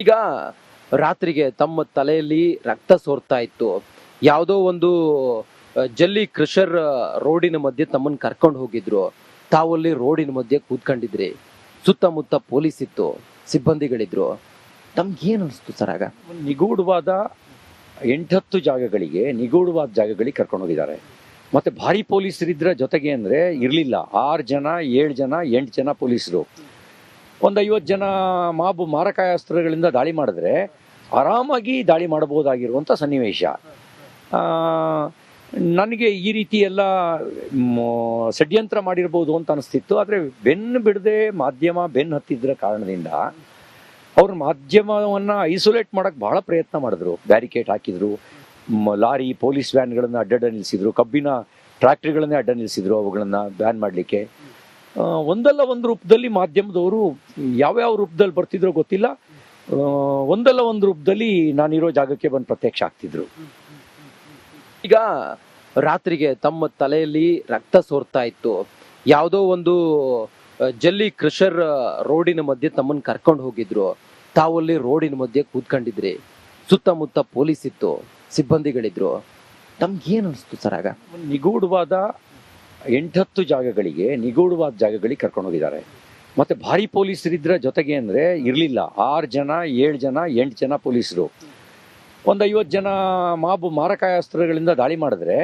ಈಗ ರಾತ್ರಿಗೆ ತಮ್ಮ ತಲೆಯಲ್ಲಿ ರಕ್ತ ಸೋರ್ತಾ ಇತ್ತು. ಯಾವುದೋ ಒಂದು ಜಲ್ಲಿ ಕ್ರಷರ್ ರೋಡಿನ ಮಧ್ಯೆ ತಮ್ಮನ್ನ ಕರ್ಕೊಂಡು ಹೋಗಿದ್ರು. ತಾವಲ್ಲಿ ರೋಡಿನ ಮಧ್ಯೆ ಕೂತ್ಕೊಂಡಿದ್ರಿ. ಸುತ್ತಮುತ್ತ ಪೊಲೀಸ್ ಇತ್ತು, ಸಿಬ್ಬಂದಿಗಳಿದ್ರು. ತಮ್ಗೇನು ಅನಿಸ್ತು ಸರ್ ಆಗ? ನಿಗೂಢವಾದ 8-10 ನಿಗೂಢವಾದ ಜಾಗಗಳಿಗೆ ಕರ್ಕೊಂಡು ಹೋಗಿದ್ದಾರೆ. ಮತ್ತೆ ಭಾರಿ ಪೊಲೀಸರಿದ್ರ ಜೊತೆಗೆ ಅಂದರೆ ಇರಲಿಲ್ಲ. 6 ಜನ 7 ಜನ 8 ಜನ ಪೊಲೀಸರು. ಒಂದು 50 ಜನ ಮಾರಕಾಸ್ತ್ರಗಳಿಂದ ದಾಳಿ ಮಾಡಿದ್ರೆ ಆರಾಮಾಗಿ ದಾಳಿ ಮಾಡಬಹುದಾಗಿರುವಂಥ ಸನ್ನಿವೇಶ. ನನಗೆ ಈ ರೀತಿ ಎಲ್ಲ ಷಡ್ಯಂತ್ರ ಮಾಡಿರ್ಬೋದು ಅಂತ ಅನಿಸ್ತಿತ್ತು. ಆದರೆ ಬೆನ್ನು ಬಿಡದೆ ಮಾಧ್ಯಮ ಬೆನ್ನು ಹತ್ತಿದ್ರ ಕಾರಣದಿಂದ ಅವ್ರ ಮಾಧ್ಯಮವನ್ನು ಐಸೋಲೇಟ್ ಮಾಡೋಕ್ಕೆ ಭಾಳ ಪ್ರಯತ್ನ ಮಾಡಿದ್ರು. ಬ್ಯಾರಿಕೇಡ್ ಹಾಕಿದ್ರು, ಲಾರಿ ಪೊಲೀಸ್ ವ್ಯಾನ್ಗಳನ್ನು ಅಡ್ಡಡ್ಡ ನಿಲ್ಲಿಸಿದ್ರು, ಕಬ್ಬಿನ ಟ್ರ್ಯಾಕ್ಟ್ರಿಗಳನ್ನೇ ಅಡ್ಡ ನಿಲ್ಲಿಸಿದ್ರು, ಅವುಗಳನ್ನು ಬ್ಯಾನ್ ಮಾಡಲಿಕ್ಕೆ. ಒಂದಲ್ಲ ಒಂದು ರೂಪದಲ್ಲಿ ಮಾಧ್ಯಮದವರು ಯಾವ್ಯಾವ ರೂಪದಲ್ಲಿ ಬರ್ತಿದ್ರೋ ಗೊತ್ತಿಲ್ಲ, ಒಂದಲ್ಲ ಒಂದು ರೂಪದಲ್ಲಿ ನಾನಿರೋ ಜಾಗಕ್ಕೆ ಬಂದು ಪ್ರತ್ಯಕ್ಷ ಆಗ್ತಿದ್ರು. ಈಗ ರಾತ್ರಿಗೆ ತಮ್ಮ ತಲೆಯಲ್ಲಿ ರಕ್ತ ಸೋರ್ತಾ ಇತ್ತು. ಯಾವುದೋ ಒಂದು ಜಲ್ಲಿ ಕ್ರಷರ್ ರೋಡಿನ ಮಧ್ಯೆ ತಮ್ಮನ್ನ ಕರ್ಕೊಂಡು ಹೋಗಿದ್ರು. ತಾವಲ್ಲಿ ರೋಡಿನ ಮಧ್ಯೆ ಕೂತ್ಕೊಂಡಿದ್ರಿ. ಸುತ್ತಮುತ್ತ ಪೊಲೀಸ್ ಇತ್ತು, ಸಿಬ್ಬಂದಿಗಳಿದ್ರು. ತಮ್ಗೇನು ಅನಿಸ್ತು ಸರ್ ಆಗ? ನಿಗೂಢವಾದ 8-10 ನಿಗೂಢವಾದ ಜಾಗಗಳಿಗೆ ಕರ್ಕೊಂಡು ಹೋಗಿದ್ದಾರೆ. ಮತ್ತೆ ಭಾರಿ ಪೊಲೀಸರಿದ್ರ ಜೊತೆಗೆ ಅಂದರೆ ಇರಲಿಲ್ಲ. 6 ಜನ 7 ಜನ 8 ಜನ ಪೊಲೀಸರು. ಒಂದು 50 ಜನ ಮಾರಕಾಸ್ತ್ರಗಳಿಂದ ದಾಳಿ ಮಾಡಿದ್ರೆ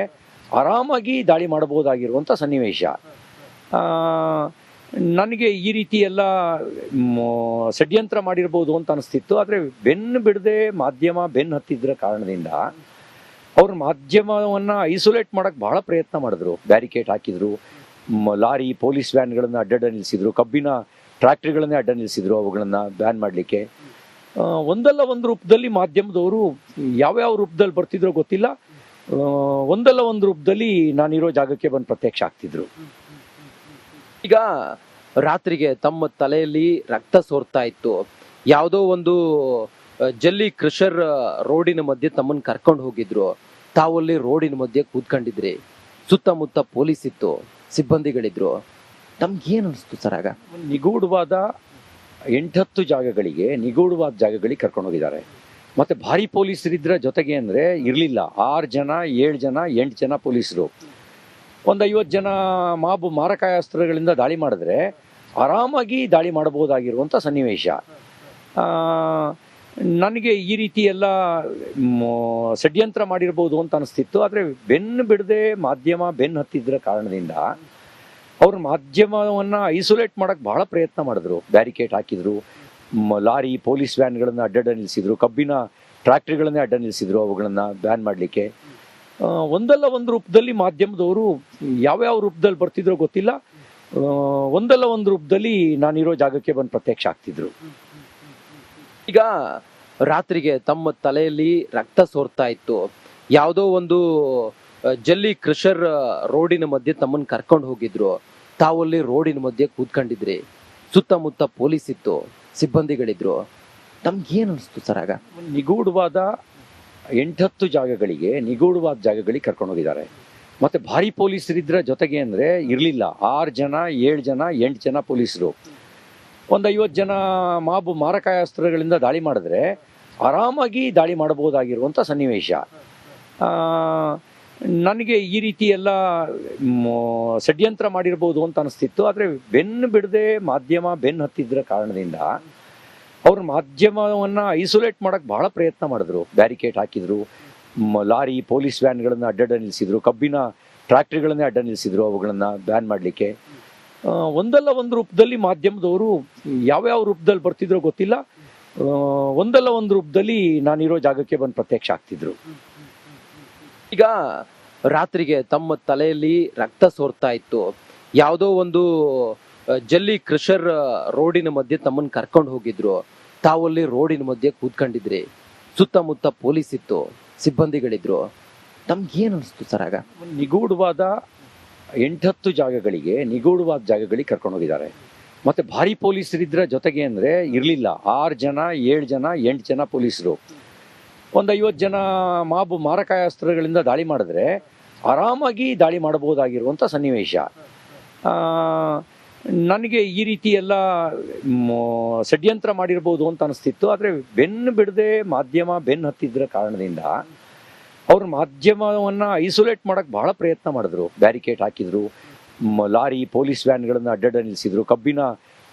ಆರಾಮಾಗಿ ದಾಳಿ ಮಾಡಬಹುದಾಗಿರುವಂಥ ಸನ್ನಿವೇಶ. ನನಗೆ ಈ ರೀತಿ ಎಲ್ಲ ಷಡ್ಯಂತ್ರ ಮಾಡಿರ್ಬೋದು ಅಂತ ಅನಿಸ್ತಿತ್ತು. ಆದರೆ ಬೆನ್ನು ಬಿಡದೆ ಮಾಧ್ಯಮ ಬೆನ್ನು ಹತ್ತಿದ್ರ ಕಾರಣದಿಂದ ಅವ್ರ ಮಾಧ್ಯಮವನ್ನು ಐಸೋಲೇಟ್ ಮಾಡೋಕ್ಕೆ ಭಾಳ ಪ್ರಯತ್ನ ಮಾಡಿದ್ರು. ಬ್ಯಾರಿಕೇಡ್ ಹಾಕಿದ್ರು, ಲಾರಿ ಪೊಲೀಸ್ ವ್ಯಾನ್ಗಳನ್ನು ಅಡ್ಡಡ್ಡ ನಿಲ್ಲಿಸಿದ್ರು, ಕಬ್ಬಿನ ಟ್ರ್ಯಾಕ್ಟ್ರಿಗಳನ್ನೇ ಅಡ್ಡ ನಿಲ್ಲಿಸಿದ್ರು, ಅವುಗಳನ್ನು ಬ್ಯಾನ್ ಮಾಡಲಿಕ್ಕೆ. ಒಂದಲ್ಲ ಒಂದು ರೂಪದಲ್ಲಿ ಮಾಧ್ಯಮದವರು ಯಾವ್ಯಾವ ರೂಪದಲ್ಲಿ ಬರ್ತಿದ್ರೋ ಗೊತ್ತಿಲ್ಲ, ಒಂದಲ್ಲ ಒಂದು ರೂಪದಲ್ಲಿ ನಾನಿರೋ ಜಾಗಕ್ಕೆ ಬಂದು ಪ್ರತ್ಯಕ್ಷ ಆಗ್ತಿದ್ರು. ಈಗ ರಾತ್ರಿಗೆ ತಮ್ಮ ತಲೆಯಲ್ಲಿ ರಕ್ತ ಸೋರ್ತಾ ಇತ್ತು. ಯಾವುದೋ ಒಂದು ಜಲ್ಲಿ ಕ್ರಷರ್ ರೋಡಿನ ಮಧ್ಯೆ ತಮ್ಮನ್ನ ಕರ್ಕೊಂಡು ಹೋಗಿದ್ರು. ತಾವಲ್ಲಿ ರೋಡಿನ ಮಧ್ಯೆ ಕೂತ್ಕೊಂಡಿದ್ರಿ. ಸುತ್ತಮುತ್ತ ಪೊಲೀಸ್ ಇತ್ತು, ಸಿಬ್ಬಂದಿಗಳಿದ್ರು. ತಮ್ಗೇನು ಅನಿಸ್ತು ಸರ್ ಆಗ? ನಿಗೂಢವಾದ 8-10 ನಿಗೂಢವಾದ ಜಾಗಗಳಿಗೆ ಕರ್ಕೊಂಡು ಹೋಗಿದ್ದಾರೆ. ಮತ್ತೆ ಭಾರಿ ಪೊಲೀಸರಿದ್ರ ಜೊತೆಗೆ ಅಂದರೆ ಇರಲಿಲ್ಲ. 6 ಜನ 7 ಜನ 8 ಜನ ಪೊಲೀಸರು. ಒಂದು 50 ಜನ ಮಾರಕಾಸ್ತ್ರಗಳಿಂದ ದಾಳಿ ಮಾಡಿದ್ರೆ ಆರಾಮಾಗಿ ದಾಳಿ ಮಾಡಬಹುದಾಗಿರುವಂಥ ಸನ್ನಿವೇಶ. ನನಗೆ ಈ ರೀತಿ ಎಲ್ಲ ಷಡ್ಯಂತ್ರ ಮಾಡಿರ್ಬೋದು ಅಂತ ಅನಿಸ್ತಿತ್ತು. ಆದರೆ ಬೆನ್ನು ಬಿಡದೆ ಮಾಧ್ಯಮ ಬೆನ್ನು ಹತ್ತಿದ್ರ ಕಾರಣದಿಂದ ಅವ್ರ ಮಾಧ್ಯಮವನ್ನು ಐಸೋಲೇಟ್ ಮಾಡೋಕ್ಕೆ ಭಾಳ ಪ್ರಯತ್ನ ಮಾಡಿದ್ರು. ಬ್ಯಾರಿಕೇಡ್ ಹಾಕಿದ್ರು, ಲಾರಿ ಪೊಲೀಸ್ ವ್ಯಾನ್ಗಳನ್ನು ಅಡ್ಡಡ್ಡ ನಿಲ್ಲಿಸಿದ್ರು, ಕಬ್ಬಿನ ಟ್ರ್ಯಾಕ್ಟ್ರಿಗಳನ್ನೇ ಅಡ್ಡ ನಿಲ್ಲಿಸಿದ್ರು, ಅವುಗಳನ್ನು ಬ್ಯಾನ್ ಮಾಡಲಿಕ್ಕೆ. ಒಂದಲ್ಲ ಒಂದು ರೂಪದಲ್ಲಿ ಮಾಧ್ಯಮದವರು ಯಾವ್ಯಾವ ರೂಪದಲ್ಲಿ ಬರ್ತಿದ್ರೋ ಗೊತ್ತಿಲ್ಲ, ಒಂದಲ್ಲ ಒಂದು ರೂಪದಲ್ಲಿ ನಾನಿರೋ ಜಾಗಕ್ಕೆ ಬಂದು ಪ್ರತ್ಯಕ್ಷ ಆಗ್ತಿದ್ರು. ಈಗ ರಾತ್ರಿಗೆ ತಮ್ಮ ತಲೆಯಲ್ಲಿ ರಕ್ತ ಸೋರ್ತಾ ಇತ್ತು. ಯಾವುದೋ ಒಂದು ಜಲ್ಲಿ ಕ್ರಷರ್ ರೋಡಿನ ಮಧ್ಯೆ ತಮ್ಮನ್ನ ಕರ್ಕೊಂಡು ಹೋಗಿದ್ರು. ತಾವಲ್ಲಿ ರೋಡಿನ ಮಧ್ಯೆ ಕೂತ್ಕೊಂಡಿದ್ರಿ. ಸುತ್ತಮುತ್ತ ಪೊಲೀಸ್ ಇತ್ತು, ಸಿಬ್ಬಂದಿಗಳಿದ್ರು. ತಮ್ಗೇನು ಅನಿಸ್ತು ಸರ್ ಆಗ? ನಿಗೂಢವಾದ 8-10 ನಿಗೂಢವಾದ ಜಾಗಗಳಿಗೆ ಕರ್ಕೊಂಡು ಹೋಗಿದ್ದಾರೆ. ಮತ್ತೆ ಭಾರಿ ಪೊಲೀಸರಿದ್ರ ಜೊತೆಗೆ ಅಂದರೆ ಇರಲಿಲ್ಲ. 6 ಜನ 7 ಜನ 8 ಜನ ಪೊಲೀಸರು. ಒಂದು 50 ಜನ ಮಾರಕಾಸ್ತ್ರಗಳಿಂದ ದಾಳಿ ಮಾಡಿದ್ರೆ ಆರಾಮಾಗಿ ದಾಳಿ ಮಾಡಬಹುದಾಗಿರುವಂಥ ಸನ್ನಿವೇಶ. ನನಗೆ ಈ ರೀತಿ ಎಲ್ಲ ಷಡ್ಯಂತ್ರ ಮಾಡಿರ್ಬೋದು ಅಂತ ಅನಿಸ್ತಿತ್ತು. ಆದರೆ ಬೆನ್ನು ಬಿಡದೆ ಮಾಧ್ಯಮ ಬೆನ್ನು ಹತ್ತಿದ್ರ ಕಾರಣದಿಂದ ಅವ್ರ ಮಾಧ್ಯಮವನ್ನು ಐಸೋಲೇಟ್ ಮಾಡೋಕ್ಕೆ ಭಾಳ ಪ್ರಯತ್ನ ಮಾಡಿದ್ರು. ಬ್ಯಾರಿಕೇಡ್ ಹಾಕಿದ್ರು, ಲಾರಿ ಪೊಲೀಸ್ ವ್ಯಾನ್ಗಳನ್ನು ಅಡ್ಡಡ್ಡ ನಿಲ್ಲಿಸಿದ್ರು, ಕಬ್ಬಿನ ಟ್ರ್ಯಾಕ್ಟ್ರಿಗಳನ್ನೇ ಅಡ್ಡ ನಿಲ್ಲಿಸಿದ್ರು, ಅವುಗಳನ್ನು ಬ್ಯಾನ್ ಮಾಡಲಿಕ್ಕೆ. ಒಂದಲ್ಲ ಒಂದು ರೂಪದಲ್ಲಿ ಮಾಧ್ಯಮದವರು ಯಾವ್ಯಾವ ರೂಪದಲ್ಲಿ ಬರ್ತಿದ್ರೋ ಗೊತ್ತಿಲ್ಲ, ಒಂದಲ್ಲ ಒಂದು ರೂಪದಲ್ಲಿ ನಾನಿರೋ ಜಾಗಕ್ಕೆ ಬಂದು ಪ್ರತ್ಯಕ್ಷ ಆಗ್ತಿದ್ರು. ಈಗ ರಾತ್ರಿಗೆ ತಮ್ಮ ತಲೆಯಲ್ಲಿ ರಕ್ತ ಸೋರ್ತಾ ಇತ್ತು. ಯಾವುದೋ ಒಂದು ಜಲ್ಲಿ ಕ್ರಷರ್ ರೋಡಿನ ಮಧ್ಯೆ ತಮ್ಮನ್ನ ಕರ್ಕೊಂಡು ಹೋಗಿದ್ರು. ತಾವಲ್ಲಿ ರೋಡಿನ ಮಧ್ಯೆ ಕೂತ್ಕೊಂಡಿದ್ರಿ. ಸುತ್ತಮುತ್ತ ಪೊಲೀಸ್ ಇತ್ತು, ಸಿಬ್ಬಂದಿಗಳಿದ್ರು. ತಮ್ಗೇನು ಅನಿಸ್ತು ಸರ್ ಆಗ? ನಿಗೂಢವಾದ 8-10 ನಿಗೂಢವಾದ ಜಾಗಗಳಿಗೆ ಕರ್ಕೊಂಡು ಹೋಗಿದ್ದಾರೆ. ಮತ್ತೆ ಭಾರಿ ಪೊಲೀಸರಿದ್ರ ಜೊತೆಗೆ ಅಂದರೆ ಇರಲಿಲ್ಲ. 6 ಜನ 7 ಜನ 8 ಜನ ಪೊಲೀಸರು. ಒಂದು 50 ಜನ ಮಾರಕಾಸ್ತ್ರಗಳಿಂದ ದಾಳಿ ಮಾಡಿದ್ರೆ ಆರಾಮಾಗಿ ದಾಳಿ ಮಾಡಬಹುದಾಗಿರುವಂಥ ಸನ್ನಿವೇಶ. ನನಗೆ ಈ ರೀತಿ ಎಲ್ಲ ಷಡ್ಯಂತ್ರ ಮಾಡಿರ್ಬೋದು ಅಂತ ಅನಿಸ್ತಿತ್ತು. ಆದರೆ ಬೆನ್ನು ಬಿಡದೆ ಮಾಧ್ಯಮ ಬೆನ್ನು ಹತ್ತಿದ್ರ ಕಾರಣದಿಂದ ಅವ್ರ ಮಾಧ್ಯಮವನ್ನು ಐಸೋಲೇಟ್ ಮಾಡಕ್ಕೆ ಬಹಳ ಪ್ರಯತ್ನ ಮಾಡಿದ್ರು. ಬ್ಯಾರಿಕೇಡ್ ಹಾಕಿದ್ರು, ಲಾರಿ ಪೊಲೀಸ್ ವ್ಯಾನ್ಗಳನ್ನು ಅಡ್ಡಡ್ಡ ನಿಲ್ಲಿಸಿದ್ರು, ಕಬ್ಬಿನ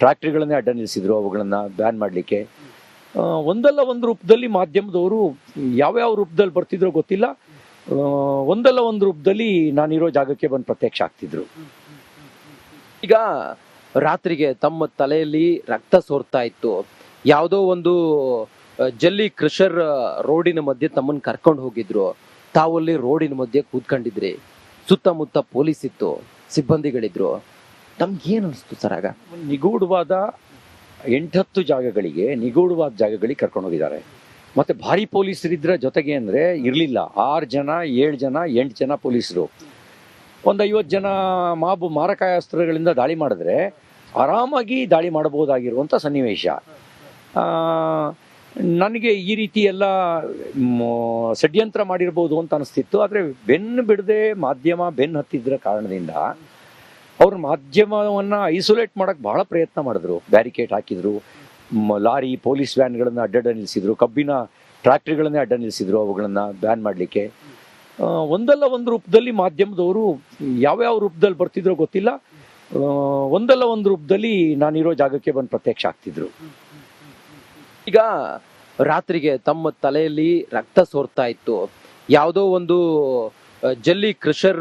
ಟ್ರ್ಯಾಕ್ಟರ್ಗಳನ್ನೇ ಅಡ್ಡ ನಿಲ್ಲಿಸಿದ್ರು, ಅವುಗಳನ್ನು ಬ್ಯಾನ್ ಮಾಡಲಿಕ್ಕೆ. ಒಂದಲ್ಲ ಒಂದು ರೂಪದಲ್ಲಿ ಮಾಧ್ಯಮದವರು ಯಾವ್ಯಾವ ರೂಪದಲ್ಲಿ ಬರ್ತಿದ್ರೋ ಗೊತ್ತಿಲ್ಲ, ಒಂದಲ್ಲ ಒಂದು ರೂಪದಲ್ಲಿ ನಾನಿರೋ ಜಾಗಕ್ಕೆ ಬಂದು ಪ್ರತ್ಯಕ್ಷ ಆಗ್ತಿದ್ರು. ಈಗ ರಾತ್ರಿಗೆ ತಮ್ಮ ತಲೆಯಲ್ಲಿ ರಕ್ತ ಸೋರ್ತಾ ಇತ್ತು. ಯಾವುದೋ ಒಂದು ಜಲ್ಲಿ ಕ್ರಷರ್ ರೋಡಿನ ಮಧ್ಯೆ ತಮ್ಮನ್ನ ಕರ್ಕೊಂಡು ಹೋಗಿದ್ರು. ತಾವಲ್ಲಿ ರೋಡಿನ ಮಧ್ಯೆ ಕೂತ್ಕೊಂಡಿದ್ರಿ. ಸುತ್ತಮುತ್ತ ಪೊಲೀಸ್ ಇತ್ತು, ಸಿಬ್ಬಂದಿಗಳಿದ್ರು. ತಮ್ಗೇನು ಅನಿಸ್ತು ಸರ್ ಆಗ? ನಿಗೂಢವಾದ 8-10 ನಿಗೂಢವಾದ ಜಾಗಗಳಿಗೆ ಕರ್ಕೊಂಡು ಹೋಗಿದ್ದಾರೆ. ಮತ್ತೆ ಭಾರಿ ಪೊಲೀಸರಿದ್ರ ಜೊತೆಗೆ ಅಂದರೆ ಇರಲಿಲ್ಲ. 6 ಜನ 7 ಜನ 8 ಜನ ಪೊಲೀಸರು. ಒಂದು 50 ಜನ ಮಾರಕಾಸ್ತ್ರಗಳಿಂದ ದಾಳಿ ಮಾಡಿದ್ರೆ ಆರಾಮಾಗಿ ದಾಳಿ ಮಾಡಬಹುದಾಗಿರುವಂಥ ಸನ್ನಿವೇಶ. ನನಗೆ ಈ ರೀತಿ ಎಲ್ಲ ಷಡ್ಯಂತ್ರ ಮಾಡಿರ್ಬೋದು ಅಂತ ಅನಿಸ್ತಿತ್ತು. ಆದರೆ ಬೆನ್ನು ಬಿಡದೆ ಮಾಧ್ಯಮ ಬೆನ್ನು ಹತ್ತಿದ್ರ ಕಾರಣದಿಂದ ಅವ್ರ ಮಾಧ್ಯಮವನ್ನು ಐಸೋಲೇಟ್ ಮಾಡಕ್ಕೆ ಬಹಳ ಪ್ರಯತ್ನ ಮಾಡಿದ್ರು. ಬ್ಯಾರಿಕೇಡ್ ಹಾಕಿದ್ರು, ಲಾರಿ ಪೊಲೀಸ್ ವ್ಯಾನ್ಗಳನ್ನು ಅಡ್ಡಡ್ಡ ನಿಲ್ಲಿಸಿದ್ರು, ಕಬ್ಬಿನ ಟ್ರ್ಯಾಕ್ಟರ್ಗಳನ್ನೇ ಅಡ್ಡ ನಿಲ್ಲಿಸಿದ್ರು, ಅವುಗಳನ್ನು ಬ್ಯಾನ್ ಮಾಡಲಿಕ್ಕೆ. ಒಂದಲ್ಲ ಒಂದು ರೂಪದಲ್ಲಿ ಮಾಧ್ಯಮದವರು ಯಾವ್ಯಾವ ರೂಪದಲ್ಲಿ ಬರ್ತಿದ್ರೋ ಗೊತ್ತಿಲ್ಲ, ಒಂದಲ್ಲ ಒಂದು ರೂಪದಲ್ಲಿ ನಾನಿರೋ ಜಾಗಕ್ಕೆ ಬಂದು ಪ್ರತ್ಯಕ್ಷ ಆಗ್ತಿದ್ರು. ಈಗ ರಾತ್ರಿಗೆ ತಮ್ಮ ತಲೆಯಲ್ಲಿ ರಕ್ತ ಸೋರ್ತಾ ಇತ್ತು. ಯಾವುದೋ ಒಂದು ಜಲ್ಲಿ ಕ್ರಷರ್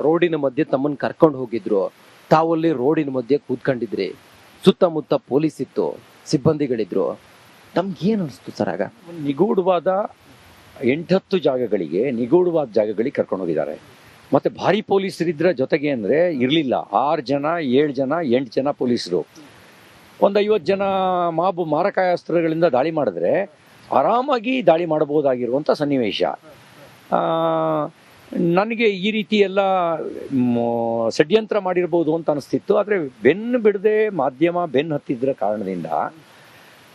ರೋಡಿನ ಮಧ್ಯೆ ತಮ್ಮನ್ನ ಕರ್ಕೊಂಡು ಹೋಗಿದ್ರು. ತಾವಲ್ಲಿ ರೋಡಿನ ಮಧ್ಯೆ ಕೂತ್ಕೊಂಡಿದ್ರಿ. ಸುತ್ತಮುತ್ತ ಪೊಲೀಸ್ ಇತ್ತು, ಸಿಬ್ಬಂದಿಗಳಿದ್ರು. ತಮ್ಗೇನು ಅನಿಸ್ತು ಸರ್ ಆಗ? ನಿಗೂಢವಾದ 8-10 ನಿಗೂಢವಾದ ಜಾಗಗಳಿಗೆ ಕರ್ಕೊಂಡು ಹೋಗಿದ್ದಾರೆ. ಮತ್ತೆ ಭಾರಿ ಪೊಲೀಸರಿದ್ರ ಜೊತೆಗೆ ಅಂದರೆ ಇರಲಿಲ್ಲ. 6 ಜನ 7 ಜನ 8 ಜನ ಪೊಲೀಸರು. ಒಂದು 50 ಜನ ಮಾರಕಾಸ್ತ್ರಗಳಿಂದ ದಾಳಿ ಮಾಡಿದ್ರೆ ಆರಾಮಾಗಿ ದಾಳಿ ಮಾಡಬಹುದಾಗಿರುವಂಥ ಸನ್ನಿವೇಶ. ನನಗೆ ಈ ರೀತಿ ಎಲ್ಲ ಷಡ್ಯಂತ್ರ ಮಾಡಿರ್ಬೋದು ಅಂತ ಅನಿಸ್ತಿತ್ತು. ಆದರೆ ಬೆನ್ನು ಬಿಡದೆ ಮಾಧ್ಯಮ ಬೆನ್ನು ಹತ್ತಿದ್ರ ಕಾರಣದಿಂದ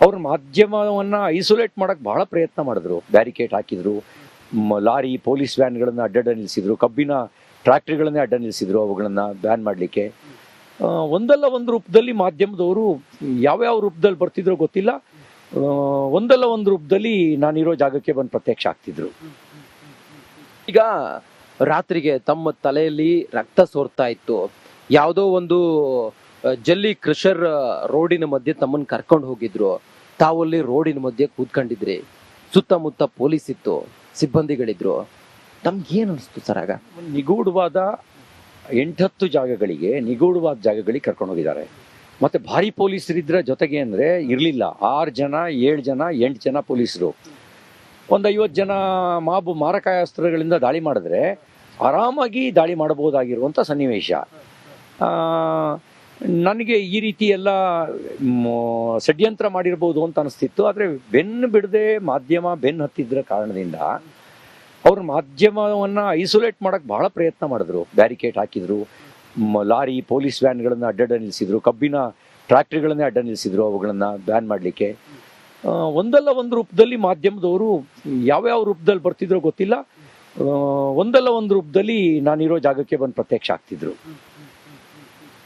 ಅವ್ರ ಮಾಧ್ಯಮವನ್ನು ಐಸೋಲೇಟ್ ಮಾಡಕ್ಕೆ ಬಹಳ ಪ್ರಯತ್ನ ಮಾಡಿದ್ರು. ಬ್ಯಾರಿಕೇಡ್ ಹಾಕಿದ್ರು, ಲಾರಿ ಪೊಲೀಸ್ ವ್ಯಾನ್ಗಳನ್ನು ಅಡ್ಡಡ್ಡ ನಿಲ್ಲಿಸಿದ್ರು, ಕಬ್ಬಿನ ಟ್ರ್ಯಾಕ್ಟರ್ಗಳನ್ನೇ ಅಡ್ಡ ನಿಲ್ಲಿಸಿದ್ರು, ಅವುಗಳನ್ನು ಬ್ಯಾನ್ ಮಾಡಲಿಕ್ಕೆ. ಒಂದಲ್ಲ ಒಂದು ರೂಪದಲ್ಲಿ ಮಾಧ್ಯಮದವರು ಯಾವ್ಯಾವ ರೂಪದಲ್ಲಿ ಬರ್ತಿದ್ರೋ ಗೊತ್ತಿಲ್ಲ, ಒಂದಲ್ಲ ಒಂದು ರೂಪದಲ್ಲಿ ನಾನಿರೋ ಜಾಗಕ್ಕೆ ಬಂದು ಪ್ರತ್ಯಕ್ಷ ಆಗ್ತಿದ್ರು. ಈಗ ರಾತ್ರಿಗೆ ತಮ್ಮ ತಲೆಯಲ್ಲಿ ರಕ್ತ ಸೋರ್ತಾ ಇತ್ತು. ಯಾವುದೋ ಒಂದು ಜಲ್ಲಿ ಕ್ರಷರ್ ರೋಡಿನ ಮಧ್ಯೆ ತಮ್ಮನ್ನ ಕರ್ಕೊಂಡು ಹೋಗಿದ್ರು. ತಾವಲ್ಲಿ ರೋಡಿನ ಮಧ್ಯೆ ಕೂತ್ಕೊಂಡಿದ್ರಿ. ಸುತ್ತಮುತ್ತ ಪೊಲೀಸ್ ಇತ್ತು, ಸಿಬ್ಬಂದಿಗಳಿದ್ರು. ತಮ್ಗೇನು ಅನಿಸ್ತು ಸರ್ ಆಗ? ನಿಗೂಢವಾದ 8-10 ನಿಗೂಢವಾದ ಜಾಗಗಳಿಗೆ ಕರ್ಕೊಂಡು ಹೋಗಿದ್ದಾರೆ. ಮತ್ತೆ ಭಾರಿ ಪೊಲೀಸರಿದ್ರ ಜೊತೆಗೆ ಅಂದರೆ ಇರಲಿಲ್ಲ. 6 ಜನ 7 ಜನ 8 ಜನ ಪೊಲೀಸರು. ಒಂದು 50 ಜನ ಮಾರಕಾಸ್ತ್ರಗಳಿಂದ ದಾಳಿ ಮಾಡಿದ್ರೆ ಆರಾಮಾಗಿ ದಾಳಿ ಮಾಡಬಹುದಾಗಿರುವಂಥ ಸನ್ನಿವೇಶ. ನನಗೆ ಈ ರೀತಿ ಎಲ್ಲ ಷಡ್ಯಂತ್ರ ಮಾಡಿರ್ಬೋದು ಅಂತ ಅನಿಸ್ತಿತ್ತು. ಆದರೆ ಬೆನ್ನು ಬಿಡದೆ ಮಾಧ್ಯಮ ಬೆನ್ನು ಹತ್ತಿದ್ರ ಕಾರಣದಿಂದ ಅವ್ರ ಮಾಧ್ಯಮವನ್ನು ಐಸೋಲೇಟ್ ಮಾಡಕ್ಕೆ ಬಹಳ ಪ್ರಯತ್ನ ಮಾಡಿದ್ರು. ಬ್ಯಾರಿಕೇಡ್ ಹಾಕಿದ್ರು, ಲಾರಿ ಪೊಲೀಸ್ ವ್ಯಾನ್ಗಳನ್ನು ಅಡ್ಡಡ್ಡ ನಿಲ್ಲಿಸಿದ್ರು, ಕಬ್ಬಿನ ಟ್ರ್ಯಾಕ್ಟರ್ಗಳನ್ನೇ ಅಡ್ಡ ನಿಲ್ಲಿಸಿದ್ರು, ಅವುಗಳನ್ನು ಬ್ಯಾನ್ ಮಾಡಲಿಕ್ಕೆ. ಒಂದಲ್ಲ ಒಂದು ರೂಪದಲ್ಲಿ ಮಾಧ್ಯಮದವರು ಯಾವ್ಯಾವ ರೂಪದಲ್ಲಿ ಬರ್ತಿದ್ರೋ ಗೊತ್ತಿಲ್ಲ, ಒಂದಲ್ಲ ಒಂದು ರೂಪದಲ್ಲಿ ನಾನಿರೋ ಜಾಗಕ್ಕೆ ಬಂದು ಪ್ರತ್ಯಕ್ಷ ಆಗ್ತಿದ್ರು.